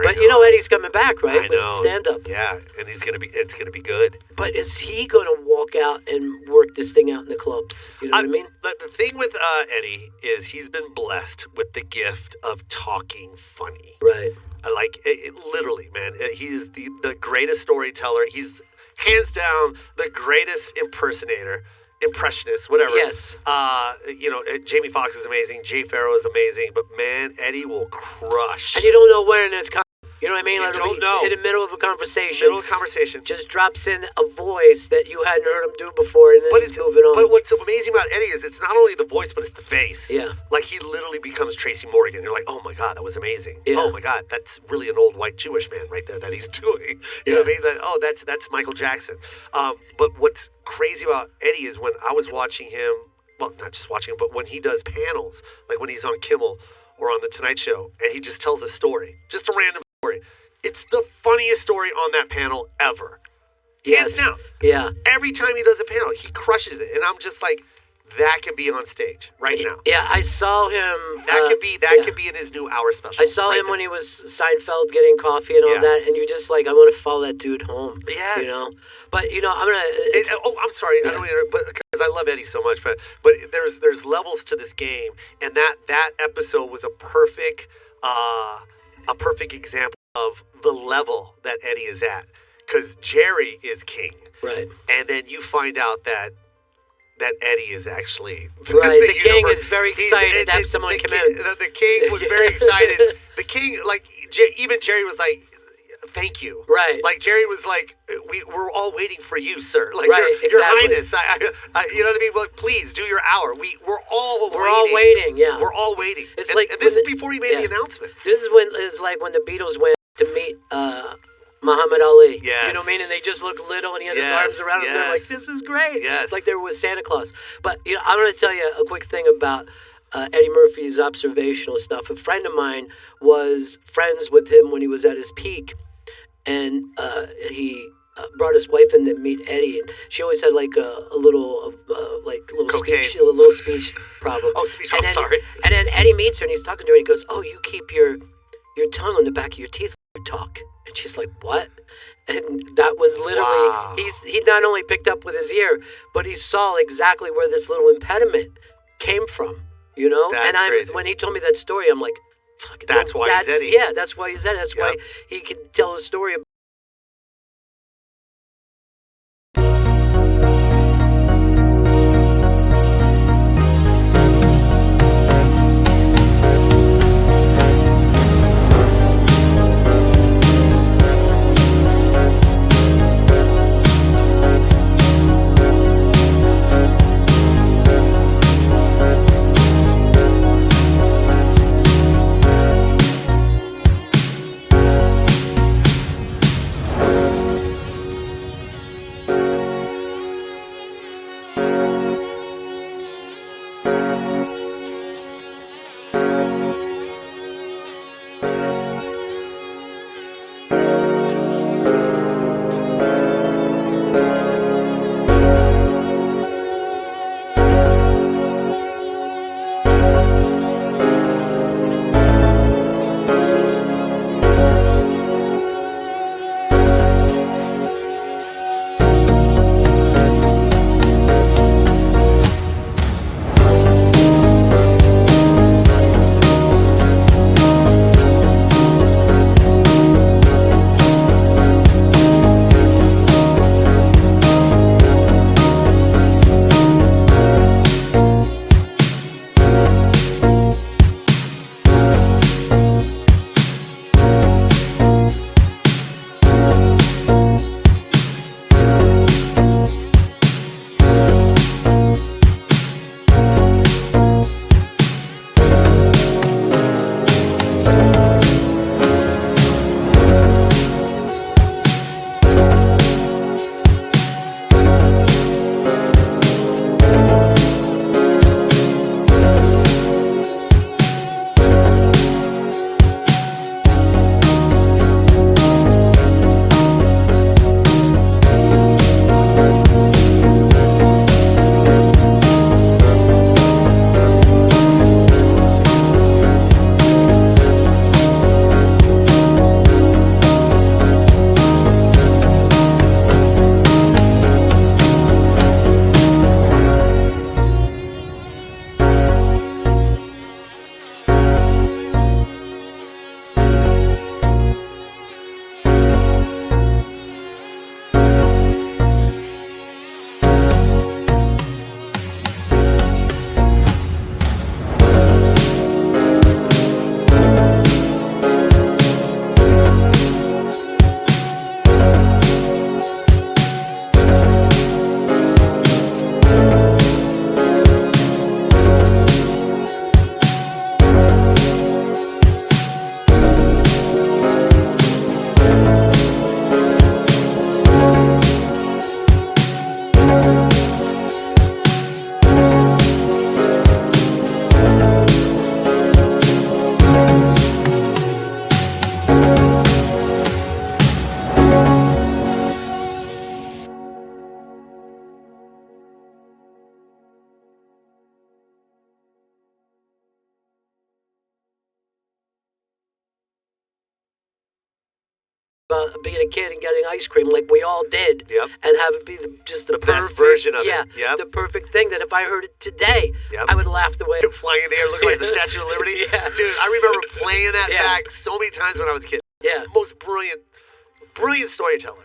But you know Eddie's coming back, right? I know. With stand-up. Yeah, and it's gonna be good. But is he going to walk out and work this thing out in the clubs? You know what I mean? The thing with Eddie is he's been blessed with the gift of talking funny. Right. Like, literally, man. He is the greatest storyteller. He's hands down the greatest impressionist, whatever. Yes. Jamie Foxx is amazing. Jay Farrow is amazing. But, man, Eddie will crush. And you don't know when it's coming. You know what I mean? You don't know. In the middle of a conversation. Just drops in a voice that you hadn't heard him do before, and then he's moving on. But what's so amazing about Eddie is it's not only the voice, but it's the face. Yeah. Like, he literally becomes Tracy Morgan. You're like, oh, my God, that was amazing. Yeah. Oh, my God, that's really an old white Jewish man right there that he's doing. You know what I mean? That's Michael Jackson. But what's crazy about Eddie is when I was watching him, well, not just watching him, but when he does panels, like when he's on Kimmel or on The Tonight Show, and he just tells a story, just a random story. It's the funniest story on that panel ever. Yes. Hands down. Yeah. Every time he does a panel, he crushes it. And I'm just like, that could be on stage right now. Yeah, I saw him. That could be in his new hour special. I saw him when he was Seinfeld getting coffee and all that, and you're just like, I want to follow that dude home. Yes. You know? But, you know, I'm going to... I'm sorry. I don't mean because I love Eddie so much, but there's levels to this game, and that episode was a perfect example of the level that Eddie is at, because Jerry is king, right? And then you find out that Eddie is actually right. The king is very excited to have someone come in. The king was very excited. The king, like, even Jerry was like, "Thank you." Right. Like Jerry was like, "We're all waiting for you, sir. Like, right, Your Highness, you know what I mean? Well, please do your hour. We're all waiting. Yeah, we're all waiting. It's and, like and this is before he made the announcement. This is like when the Beatles went to meet Muhammad Ali. Yes. You know what I mean? And they just looked little, and he had his arms around him. And they're like, "This is great." Yes. It's like they were with Santa Claus. But you know, I'm going to tell you a quick thing about Eddie Murphy's observational stuff. A friend of mine was friends with him when he was at his peak, and he brought his wife in to meet Eddie, and she always had like a little speech problem. Oh, speech. I'm sorry. And then Eddie meets her, and he's talking to her, and he goes, "Oh, you keep your tongue on the back of your teeth when you talk." And she's like, "What?" And that was literally, he not only picked up with his ear, but he saw exactly where this little impediment came from, you know? That's crazy. When he told me that story, I'm like, fuck, that's why he's Eddie. Yeah, that's why he's Eddie. That's why he can tell a story about about being a kid and getting ice cream like we all did. Yep. And have it be just the best perfect version of yeah, it. Yep. the perfect thing that if I heard it today, Yep. I would laugh the way. Flying in the air looking like the Statue of Liberty. Yeah. Dude, I remember playing that Yeah. back so many times when I was a kid. Yeah. Most brilliant storyteller.